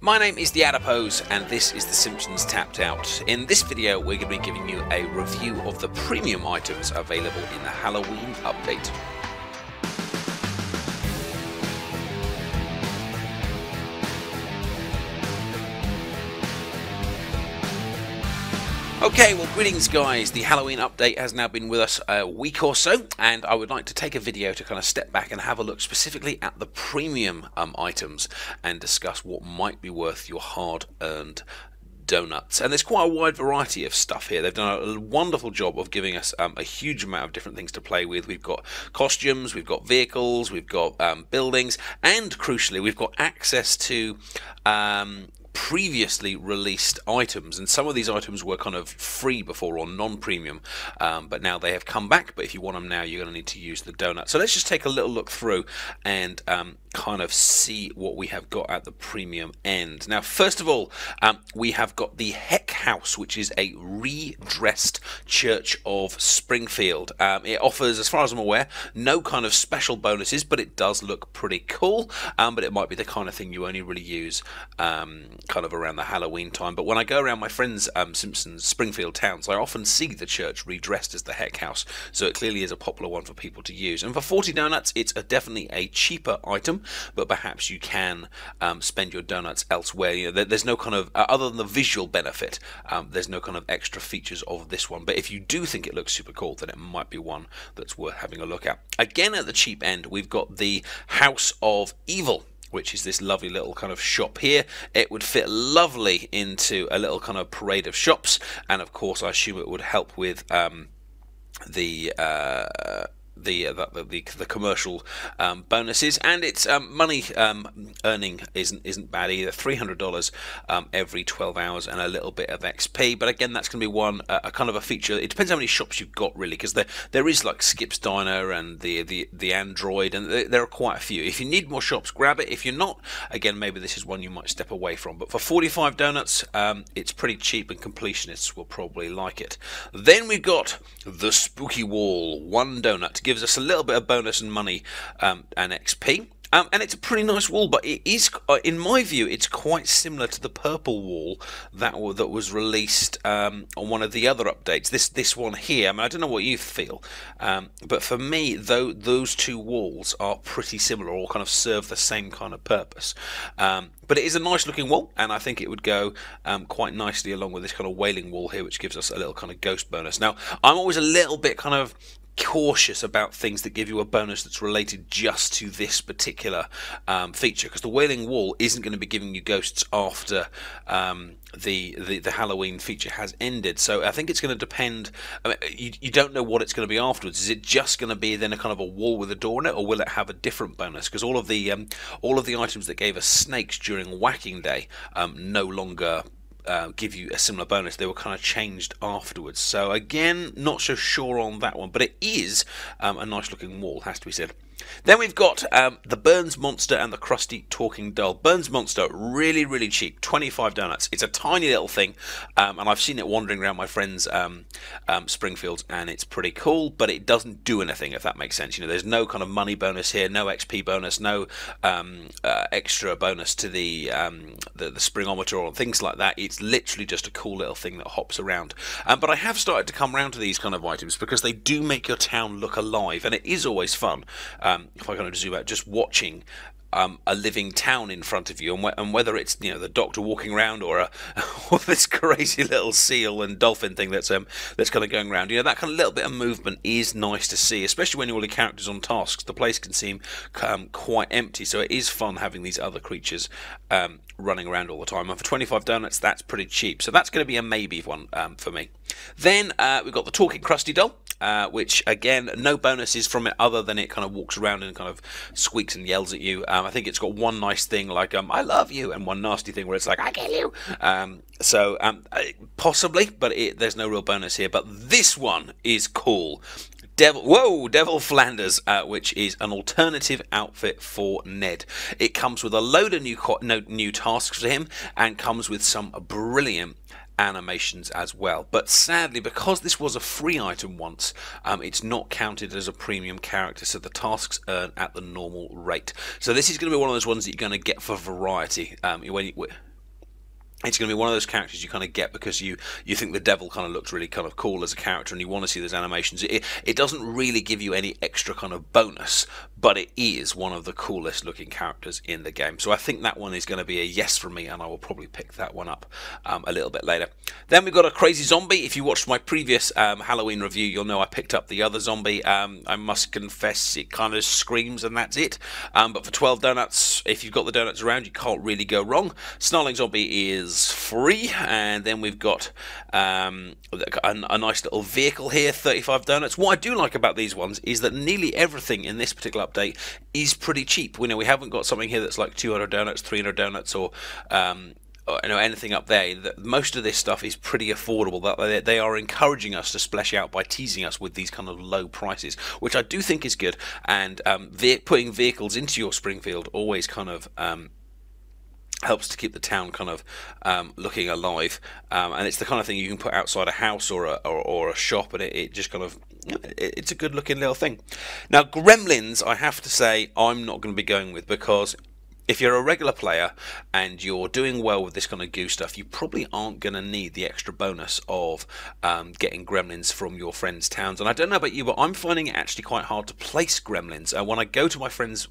My name is TheAdipose and this is The Simpsons Tapped Out. In this video we're going to be giving you a review of the premium items available in the Halloween update. Okay, well greetings guys, the Halloween update has now been with us a week or so, and I would like to take a video to kind of step back and have a look specifically at the premium items and discuss what might be worth your hard-earned donuts. And there's quite a wide variety of stuff here. They've done a wonderful job of giving us a huge amount of different things to play with. We've got costumes, we've got vehicles, we've got buildings, and crucially we've got access to previously released items, and some of these items were kind of free before or non-premium, but now they have come back. But if you want them now, you're going to need to use the donut. So let's just take a little look through and kind of see what we have got at the premium end. Now, first of all, we have got the Heck House, which is a redressed Church of Springfield. It offers, as far as I'm aware, no kind of special bonuses, but it does look pretty cool. But it might be the kind of thing you only really use kind of around the Halloween time. But when I go around my friends' Simpsons Springfield towns, I often see the church redressed as the Heck House, so it clearly is a popular one for people to use. And for 40 donuts, it's definitely a cheaper item, but perhaps you can spend your donuts elsewhere. You know, there's no kind of, other than the visual benefit, there's no kind of extra features of this one. But if you do think it looks super cool, then it might be one that's worth having a look at. Again, at the cheap end, we've got the House of Evil, which is this lovely little kind of shop here. It would fit lovely into a little kind of parade of shops, and of course I assume it would help with the commercial bonuses, and its money earning isn't bad either. $300 every 12 hours and a little bit of XP. But again, that's going to be one a kind of a feature. It depends how many shops you've got, really, because there is like Skip's Diner and the Android, and there are quite a few. If you need more shops, grab it. If you're not, again, maybe this is one you might step away from. But for 45 donuts, it's pretty cheap, and completionists will probably like it. Then we've got the Spooky Wall. One donut gives us a little bit of bonus and money and XP. And it's a pretty nice wall, but it is, in my view, it's quite similar to the purple wall that was released on one of the other updates. This one here, I mean, I don't know what you feel, but for me, though, those two walls are pretty similar, or kind of serve the same kind of purpose. But it is a nice looking wall, and I think it would go quite nicely along with this kind of wailing wall here, which gives us a little kind of ghost bonus. Now, I'm always a little bit kind of cautious about things that give you a bonus that's related just to this particular feature, because the wailing wall isn't going to be giving you ghosts after the Halloween feature has ended. So I think it's going to depend. I mean, you don't know what it's going to be afterwards. Is it just going to be then a kind of a wall with a door in it, or will it have a different bonus? Because all of the items that gave us snakes during Whacking Day no longer give you a similar bonus. They were kind of changed afterwards. So again, not so sure on that one, but it is a nice looking wall, has to be said. Then we've got the Burns Monster and the Krusty Talking Doll. Burns Monster, really, really cheap, 25 donuts. It's a tiny little thing, and I've seen it wandering around my friends' Springfields, and it's pretty cool, but it doesn't do anything, if that makes sense. You know, there's no kind of money bonus here, no XP bonus, no extra bonus to the springometer or things like that. It's literally just a cool little thing that hops around. But I have started to come around to these kind of items because they do make your town look alive, and it is always fun. If I kind of zoom out, just watching a living town in front of you, and whether it's, you know, the doctor walking around or or this crazy little seal and dolphin thing that's kind of going around, you know, that kind of little bit of movement is nice to see, especially when you're all the characters on tasks. The place can seem quite empty, so it is fun having these other creatures running around all the time. And for 25 donuts, that's pretty cheap, so that's going to be a maybe one for me. Then we've got the Talking Krusty Doll, which again, no bonuses from it other than it kind of walks around and kind of squeaks and yells at you. I think it's got one nice thing like I love you, and one nasty thing where it's like I kill you. Possibly, but there's no real bonus here. But this one is cool. Devil Flanders, which is an alternative outfit for Ned. It comes with a load of new tasks for him, and comes with some brilliant animations as well. But sadly, because this was a free item once, it's not counted as a premium character, so the tasks earn at the normal rate. So this is going to be one of those ones that you're going to get for variety. It's going to be one of those characters you kind of get because you think the devil kind of looks really kind of cool as a character, and you want to see those animations. It doesn't really give you any extra kind of bonus, but it is one of the coolest looking characters in the game. So I think that one is going to be a yes from me, and I will probably pick that one up a little bit later. Then we've got a crazy zombie. If you watched my previous Halloween review, you'll know I picked up the other zombie. I must confess it kind of screams, and that's it. But for 12 donuts, if you've got the donuts around, you can't really go wrong. Snarling zombie is free, and then we've got a nice little vehicle here, 35 donuts. What I do like about these ones is that nearly everything in this particular update is pretty cheap. We haven't got something here that's like 200 donuts, 300 donuts, or anything up there. Most of this stuff is pretty affordable. They are encouraging us to splash out by teasing us with these kind of low prices, which I do think is good. And putting vehicles into your Springfield always kind of helps to keep the town kind of looking alive, and it's the kind of thing you can put outside a house or a shop, and it just kind of, it's a good looking little thing. Now gremlins, I have to say, I'm not going to be going with, because if you're a regular player and you're doing well with this kind of goo stuff, you probably aren't going to need the extra bonus of getting gremlins from your friends' towns. And I don't know about you, but I'm finding it actually quite hard to place gremlins. When I go to my friends'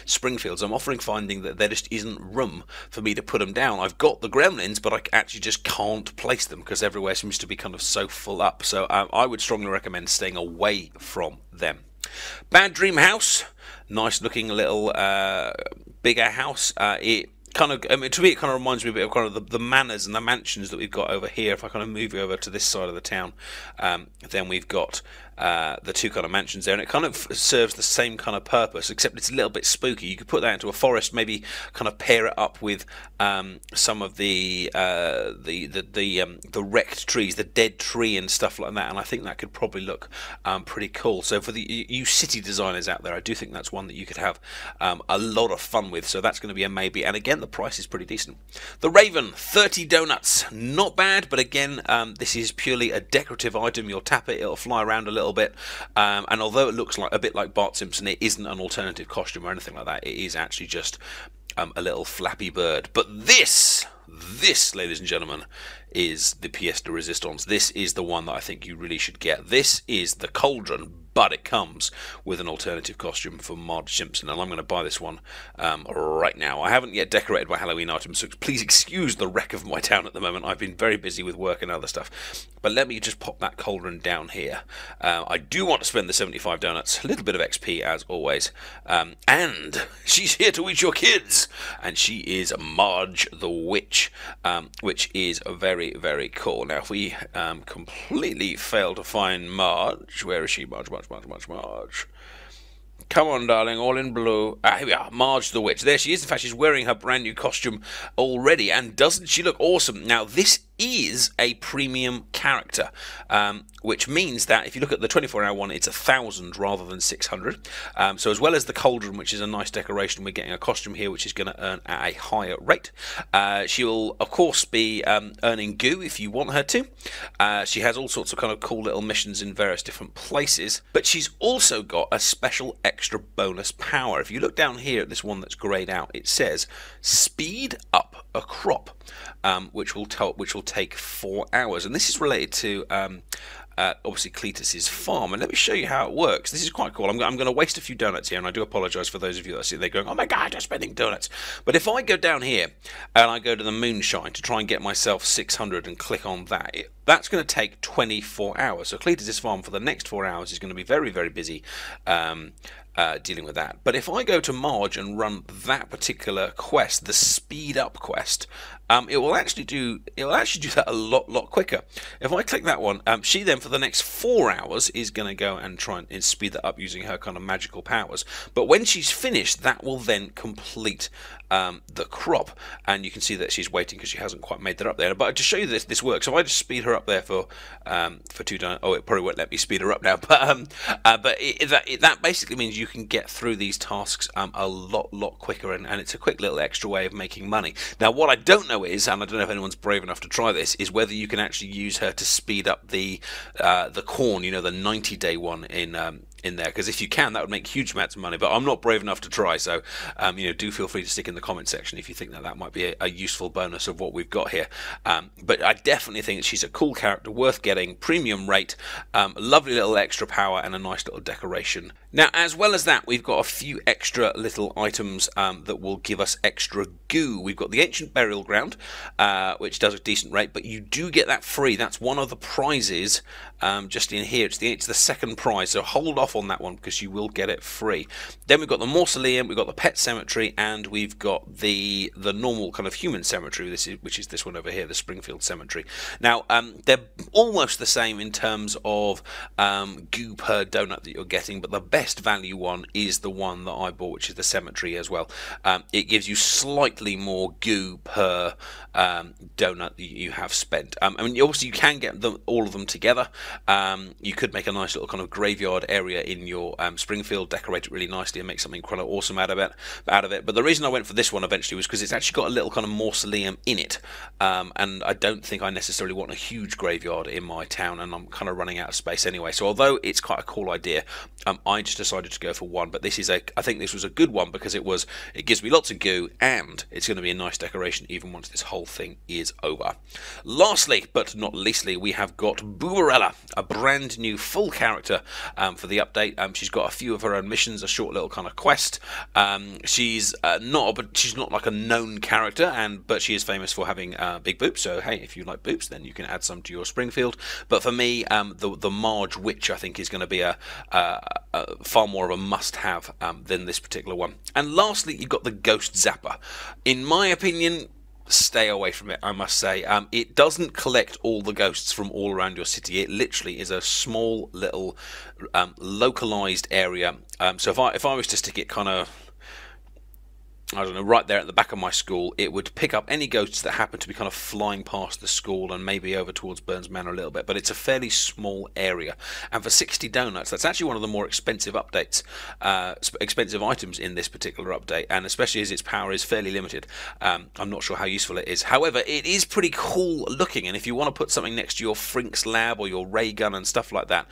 Springfields, I'm often finding that there just isn't room for me to put them down. I've got the gremlins, but I actually just can't place them because everywhere seems to be kind of so full up. So I would strongly recommend staying away from them. Bad Dream House, nice looking little bigger house. It kind of, to me, it kind of reminds me a bit of kind of the manors and the mansions that we've got over here. If I kind of move you over to this side of the town, then we've got the two kind of mansions there, and it kind of serves the same kind of purpose, except it's a little bit spooky. You could put that into a forest, maybe kind of pair it up with some of the wrecked trees, the dead tree and stuff like that, and I think that could probably look pretty cool. So for you city designers out there, I do think that's one that you could have a lot of fun with, so that's going to be a maybe. And again, the price is pretty decent. The Raven, 30 donuts, not bad, but again, this is purely a decorative item. You'll tap it, it'll fly around a little bit, and although it looks like a bit like Bart Simpson, it isn't an alternative costume or anything like that. It is actually just a little flappy bird. But this, ladies and gentlemen, is the pièce de résistance. This is the one that I think you really should get. This is the cauldron, but it comes with an alternative costume for Marge Simpson, and I'm going to buy this one right now. I haven't yet decorated my Halloween items, so please excuse the wreck of my town at the moment. I've been very busy with work and other stuff. But let me just pop that cauldron down here. I do want to spend the 75 donuts, a little bit of XP as always, and she's here to eat your kids, and she is Marge the Witch, which is very, very cool. Now, if we completely fail to find Marge, where is she? Marge. Come on, darling, all in blue. Here we are, Marge the Witch. There she is. In fact, she's wearing her brand new costume already, and doesn't she look awesome? Now, this is a premium character, which means that if you look at the 24-hour one, it's 1,000 rather than 600. So as well as the cauldron, which is a nice decoration, we're getting a costume here which is going to earn at a higher rate. She will, of course, be earning goo if you want her to. She has all sorts of kind of cool little missions in various different places, but she's also got a special extra bonus power. If you look down here at this one that's grayed out, it says speed up a crop, which will take 4 hours, and this is related to obviously Cletus's farm. And let me show you how it works. This is quite cool. I'm going to waste a few donuts here, and I do apologise for those of you that see they're going, oh my god, I'm spending donuts. But if I go down here and I go to the moonshine to try and get myself 600 and click on that, that's going to take 24 hours. So Cletus's farm for the next 4 hours is going to be very, very busy dealing with that. But if I go to Marge and run that particular quest, the speed up quest, it will actually do that a lot quicker. If I click that one, she then for the next 4 hours is going to go and try and speed that up using her kind of magical powers. But when she's finished, that will then complete the crop, and you can see that she's waiting because she hasn't quite made that up there. But to show you this works, so if I just speed her up there for 2 donuts, oh, it probably won't let me speed her up now, but that basically means you can get through these tasks a lot quicker, and it's a quick little extra way of making money. Now, what I don't know is, and I don't know if anyone's brave enough to try this, is whether you can actually use her to speed up the corn, you know, the 90-day one in in there, because if you can, that would make huge amounts of money, but I'm not brave enough to try. So do feel free to stick in the comment section if you think that that might be a useful bonus of what we've got here. But I definitely think she's a cool character, worth getting, premium rate, lovely little extra power, and a nice little decoration. Now, as well as that, we've got a few extra little items that will give us extra goo. We've got the Ancient Burial Ground, which does a decent rate, but you do get that free. That's one of the prizes just in here. It's the second prize, so hold off on that one because you will get it free. Then we've got the Mausoleum, we've got the Pet Cemetery, and we've got the normal kind of human cemetery, which is this one over here, the Springfield Cemetery. Now, they're almost the same in terms of goo per donut that you're getting, but the best value one is the one that I bought, which is the cemetery as well. It gives you slightly more goo per donut that you have spent. I mean, obviously you can get all of them together. You could make a nice little kind of graveyard area in your Springfield, decorate it really nicely, and make something quite awesome out of it. But the reason I went for this one eventually was because it's actually got a little kind of mausoleum in it, and I don't think I necessarily want a huge graveyard in my town, and I'm kind of running out of space anyway. So although it's quite a cool idea, I just decided to go for one. But I think this was a good one because it gives me lots of goo, and it's going to be a nice decoration even once this whole thing is over. Lastly, but not leastly, we have got Boomerella, a brand new full character for the update. She's got a few of her own missions, a short little kind of quest. She's not like a known character, but she is famous for having big boobs. So hey, if you like boobs, then you can add some to your Springfield. But for me, the Marge witch, I think, is going to be a far more of a must-have than this particular one. And lastly, you've got the Ghost Zapper. In my opinion, stay away from it, I must say. It doesn't collect all the ghosts from all around your city. It literally is a small little localized area. So if I was to stick it kind of, I don't know, right there at the back of my school, it would pick up any ghosts that happen to be kind of flying past the school and maybe over towards Burns Manor a little bit, but it's a fairly small area. And for 60 donuts, that's actually one of the more expensive updates, expensive items in this particular update, and especially as its power is fairly limited. I'm not sure how useful it is. However, it is pretty cool looking, and if you want to put something next to your Frink's lab or your ray gun and stuff like that,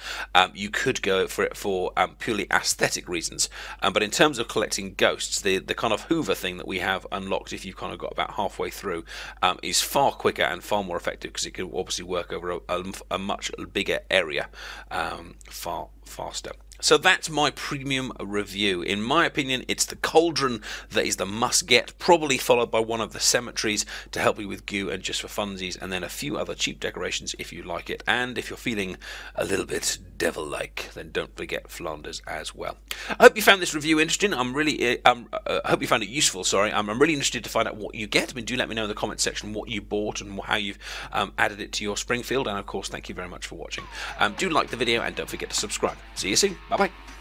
you could go for it for purely aesthetic reasons. But in terms of collecting ghosts, the kind of Hoover thing that we have unlocked, if you've kind of got about halfway through, is far quicker and far more effective because it can obviously work over a much bigger area far faster. So that's my premium review. In my opinion, it's the Cauldron that is the must-get, probably followed by one of the cemeteries to help you with goo and just for funsies, and then a few other cheap decorations if you like it. And if you're feeling a little bit devil-like, then don't forget Flanders as well. I hope you found this review interesting. I hope you found it useful. Sorry, I'm really interested to find out what you get. I mean, do let me know in the comment section what you bought and how you've added it to your Springfield. And of course, thank you very much for watching. Do like the video and don't forget to subscribe. See you soon. Bye-bye.